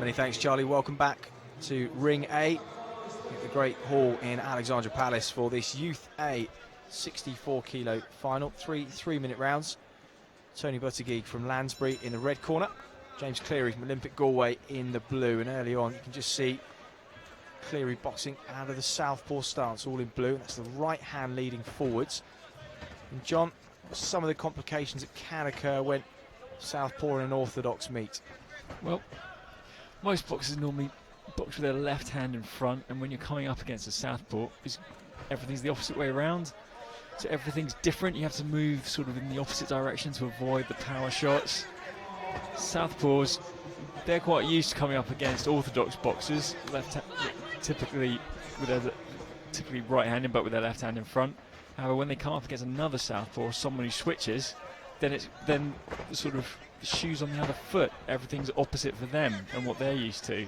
Many thanks, Charlie. Welcome back to Ring A, the Great Hall in Alexandra Palace for this Youth A 64 kilo final. Three-minute rounds. Tony Buttigieg from Lansbury in the red corner. James Cleary from Olympic Galway in the blue. And early on, you can just see Cleary boxing out of the southpaw stance, all in blue. That's the right hand leading forwards. And John, some of the complications that can occur when southpaw and orthodox meet. Well, most boxers normally box with their left hand in front, and when you're coming up against a southpaw, everything's the opposite way around. So everything's different. You have to move sort of in the opposite direction to avoid the power shots. Southpaws, they're quite used to coming up against orthodox boxers, typically right-handed, but with their left hand in front. However, when they come up against another southpaw, or someone who switches, then sort of the shoes on the other foot, everything's opposite for them and what they're used to.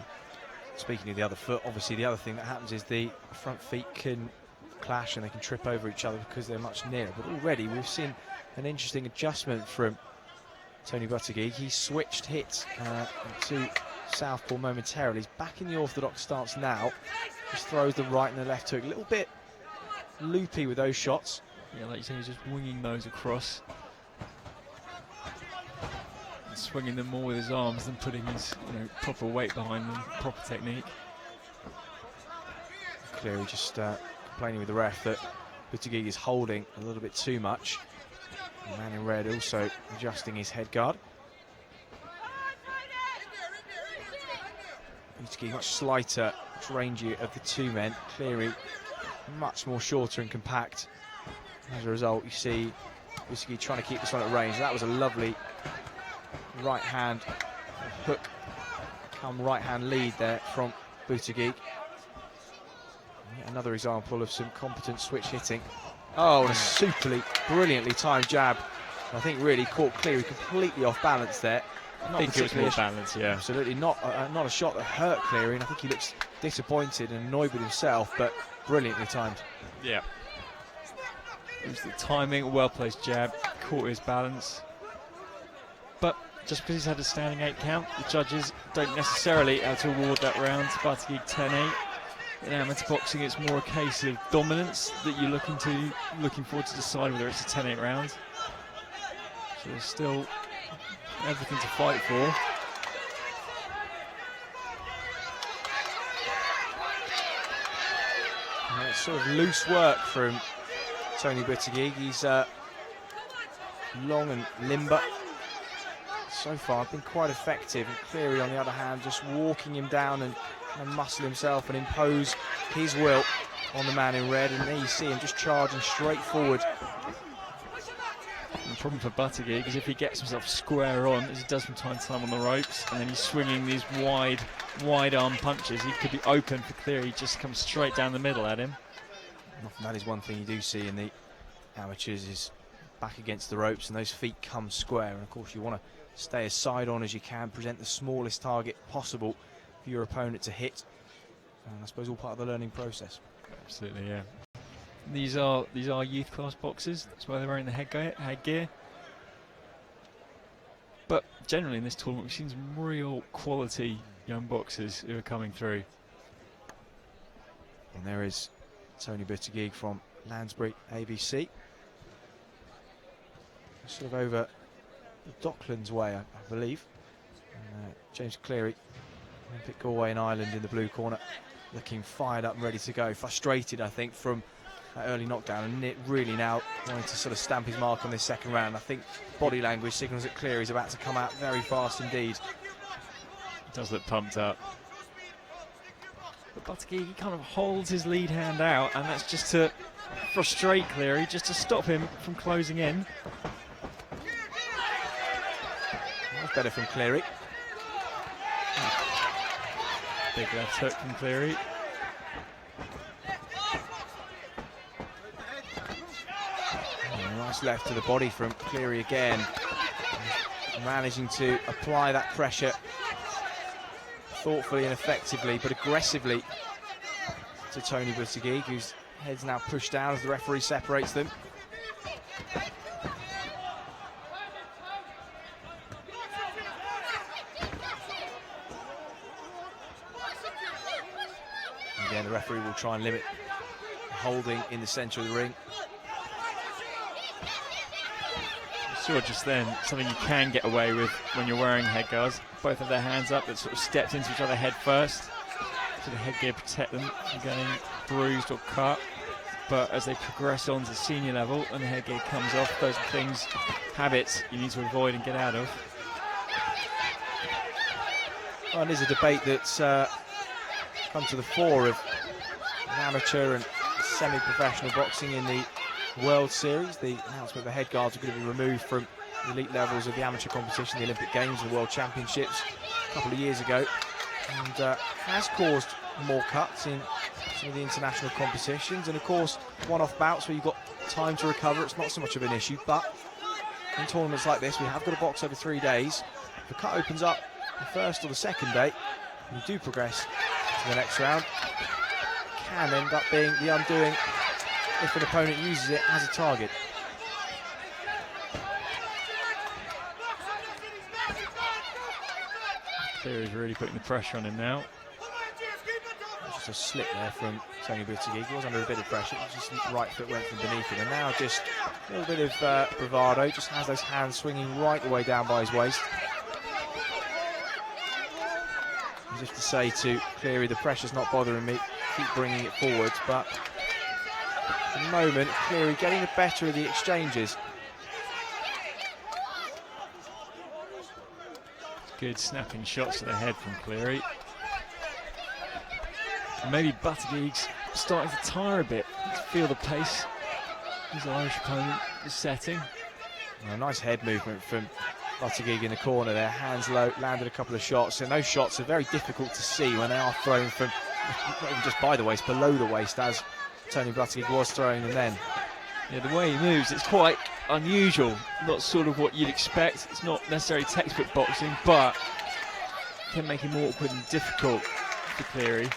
Speaking of the other foot, obviously the other thing that happens is the front feet can clash and they can trip over each other because they're much nearer. But already we've seen an interesting adjustment from Tony Buttigieg. He switched hits to southpaw momentarily. He's back in the orthodox stance now. Just throws the right and the left hook. A little bit loopy with those shots. Yeah, like you say, he's just winging those across. And swinging them more with his arms than putting his proper weight behind them, proper technique. Cleary just complaining with the ref that Buttigieg is holding a little bit too much. The man in red also adjusting his head guard. Buttigieg much slighter, much rangier of the two men. Cleary much more shorter and compact. As a result, you see Buttigieg trying to keep this one at range. That was a lovely right hand hook, come right hand lead there from Buttigieg. Yet another example of some competent switch hitting. Oh, and a superly, brilliantly timed jab. I think really caught Cleary completely off balance there. I think it was more balance, yeah. Absolutely not a shot that hurt Cleary, and I think he looks disappointed and annoyed with himself, but brilliantly timed. Yeah. It was the timing, well-placed jab, caught his balance. But just because he's had a standing 8 count, the judges don't necessarily have to award that round to Buttigieg 10-8. In amateur boxing, it's more a case of dominance that you're looking forward to decide whether it's a 10-8 round. So there's still everything to fight for. Yeah, it's sort of loose work from Tony Buttigieg. He's long and limber. So far, been quite effective. And Cleary, on the other hand, just walking him down and muscle himself and impose his will on the man in red. And there you see him just charging straight forward. And the problem for Buttigieg is if he gets himself square on, as he does from time to time on the ropes, and then he's swinging these wide arm punches, he could be open for Cleary. He just comes straight down the middle at him. And that is one thing you do see in the amateurs, is back against the ropes and those feet come square. And of course you want to stay as side on as you can, present the smallest target possible for your opponent to hit. And I suppose all part of the learning process. Absolutely, yeah. These are youth class boxers. That's why they're wearing the headgear. But generally in this tournament, we've seen some real quality young boxers who are coming through. And there is Tony Buttigieg from Lansbury ABC. Sort of over the Docklands way, I believe. James Cleary, Olympic Galway and Ireland in the blue corner, looking fired up and ready to go. Frustrated, I think, from that early knockdown, and really now wanting to sort of stamp his mark on this second round. I think body language signals that Cleary's about to come out very fast indeed. He does look pumped up. But Buttigieg, he kind of holds his lead hand out, and that's just to frustrate Cleary, just to stop him from closing in. That's better from Cleary. Big left hook from Cleary. Nice left to the body from Cleary again. Managing to apply that pressure thoughtfully and effectively, but aggressively to Tony Buttigieg, whose head's now pushed down as the referee separates them. again, the referee will try and limit holding in the centre of the ring. Saw just then something you can get away with when you're wearing headguards. Both have their hands up, that sort of stepped into each other head first, so the headgear protect them from getting bruised or cut. But as they progress on to senior level and the headgear comes off, those are things, habits you need to avoid and get out of. Well, there's a debate that's come to the fore of amateur and semi-professional boxing in the World Series. The announcement of the headguards are going to be removed from the elite levels of the amateur competition, the Olympic Games and the World Championships a couple of years ago, and has caused more cuts in some of the international competitions. And of course, one-off bouts where you've got time to recover, it's not so much of an issue. But in tournaments like this, we have got to box over 3 days. If the cut opens up the first or the second day, and you do progress to the next round, it can end up being the undoing if an opponent uses it as a target. Cleary is really putting the pressure on him now. Just a slip there from Tony Buttigieg. He was under a bit of pressure, just the right foot went from beneath him, and now just a little bit of bravado, just has those hands swinging right the way down by his waist. As if to say to Cleary, the pressure's not bothering me, keep bringing it forwards. But at the moment, Cleary getting the better of the exchanges. Good snapping shots to the head from Cleary. Maybe Buttigieg's starting to tire a bit. Let's feel the pace his Irish opponent is setting. A nice head movement from Buttigieg in the corner there, hands low, landed a couple of shots, and those shots are very difficult to see when they are thrown from, not even just by the waist, below the waist, as Tony Buttigieg was throwing them then. Yeah, the way he moves, it's quite unusual, not sort of what you'd expect. It's not necessarily textbook boxing, but can make him awkward and difficult for Cleary.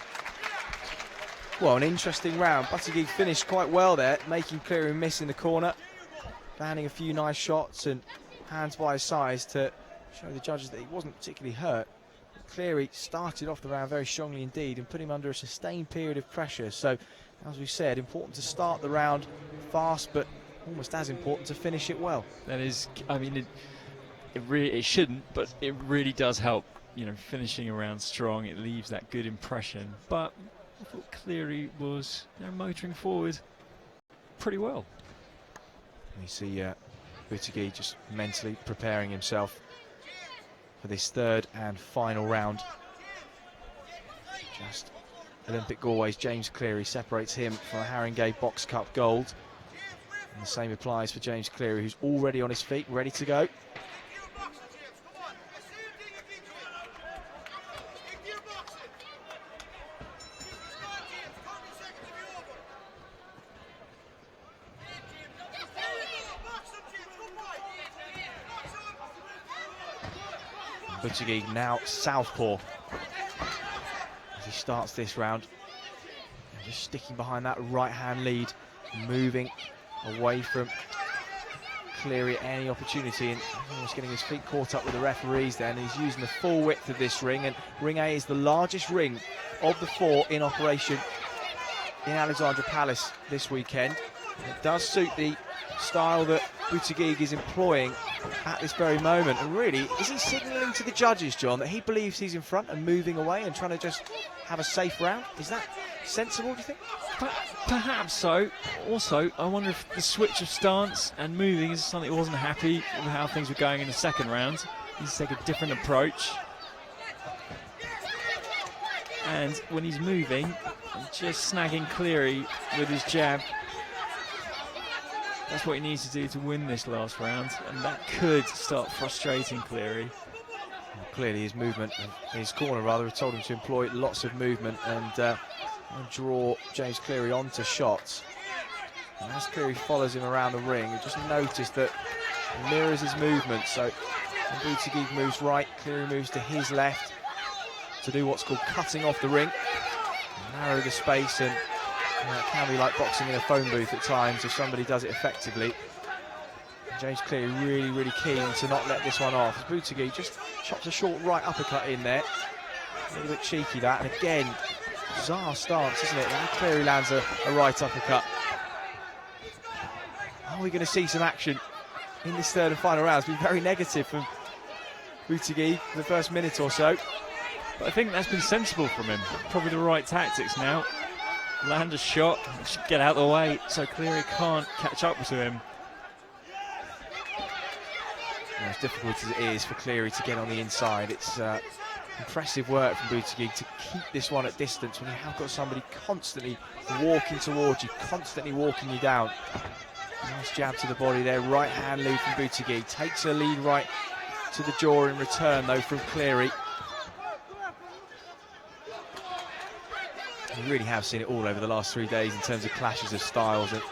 Well, an interesting round. Buttigieg finished quite well there, making Cleary miss in the corner, landing a few nice shots and hands by his sides to show the judges that he wasn't particularly hurt. But Cleary started off the round very strongly indeed and put him under a sustained period of pressure. So, as we said, important to start the round fast, but almost as important to finish it well. That is, I mean, it shouldn't, but it really does help. You know, finishing a round strong, it leaves that good impression. But I thought Cleary was, you know, motoring forward pretty well. You see Buttigieg just mentally preparing himself for this third and final round. Just Olympic Galway's James Cleary separates him from a Haringey Box Cup gold. And the same applies for James Cleary, who's already on his feet, ready to go. Buttigieg now southpaw as he starts this round, and just sticking behind that right hand lead, moving away from Cleary at any opportunity, and almost getting his feet caught up with the referees then. He's using the full width of this ring, and ring A is the largest ring of the 4 in operation in Alexandra Palace this weekend. It does suit the style that Buttigieg is employing at this very moment. And really, is he signalling to the judges, John, that he believes he's in front and moving away and trying to just have a safe round? Is that sensible, do you think? Perhaps so. Also, I wonder if the switch of stance and moving is something he wasn't happy with how things were going in the second round. He's taking a different approach. And when he's moving, just snagging Cleary with his jab. That's what he needs to do to win this last round, and that could start frustrating Cleary. Well, clearly his movement, his corner rather, has told him to employ lots of movement and draw James Cleary onto shots. And as Cleary follows him around the ring, you just notice that he mirrors his movement. So when Buttigieg moves right, Cleary moves to his left to do what's called cutting off the ring, narrow the space, and it can be like boxing in a phone booth at times if somebody does it effectively. And James Cleary really keen to not let this one off. Buttigieg just chops a short right uppercut in there. A little bit cheeky that, and again bizarre stance, isn't it? Now Cleary lands a right uppercut. Are we going to see some action in this third and final round? It's been very negative from Buttigieg for the first minute or so. But I think that's been sensible from him. Probably the right tactics now. Land a shot, get out of the way so Cleary can't catch up to him. As difficult as it is for Cleary to get on the inside, it's impressive work from Buttigieg to keep this one at distance when you have got somebody constantly walking towards you, constantly walking you down. Nice jab to the body there, right hand lead from Buttigieg. Takes a lead right to the jaw in return though from Cleary. We really have seen it all over the last 3 days in terms of clashes of styles. And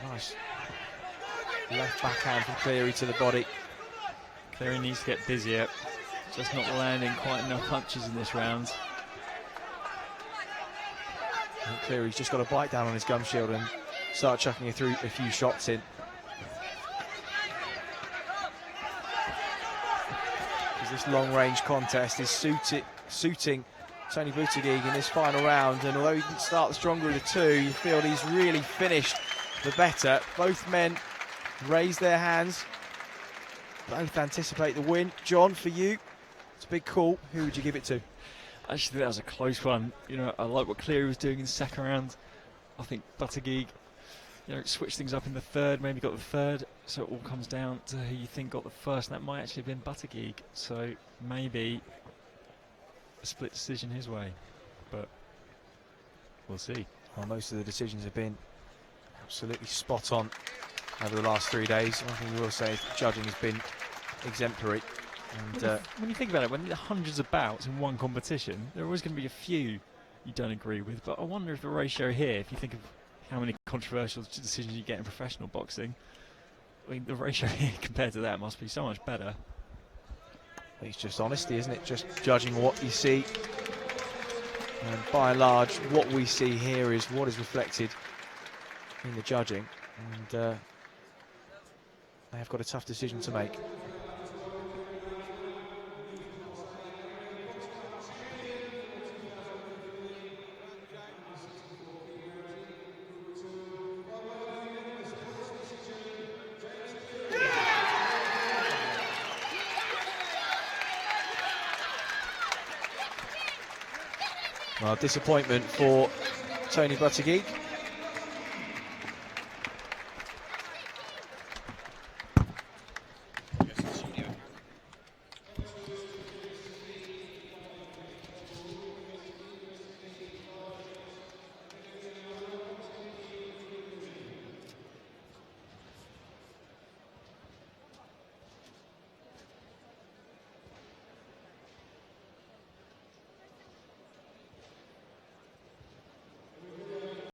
a nice left backhand from Cleary to the body. Cleary needs to get busier, just not landing quite enough punches in this round. And Cleary's just got to bite down on his gum shield and start chucking a few shots in. Because this long-range contest is suiting Tony Buttigieg in this final round, and although he didn't start the stronger of the two, you feel he's really finished the better. Both men raise their hands, both anticipate the win. John, for you, it's a big call. Who would you give it to? I actually think that was a close one. You know, I like what Cleary was doing in the second round. I think Buttigieg, you know, switched things up in the third, maybe got the third, so it all comes down to who you think got the first, and that might actually have been Buttigieg. So maybe a split decision his way, but we'll see. Well, most of the decisions have been absolutely spot on over the last 3 days. One thing we will say is the judging has been exemplary. And when you think about it, when there are hundreds of bouts in one competition, there are always going to be a few you don't agree with. But I wonder if the ratio here, if you think of how many controversial decisions you get in professional boxing, I mean, the ratio here compared to that must be so much better. It's just honesty, isn't it? Just judging what you see. And by and large, what we see here is what is reflected in the judging. And they have got a tough decision to make. Well, disappointment for Tony Buttigieg.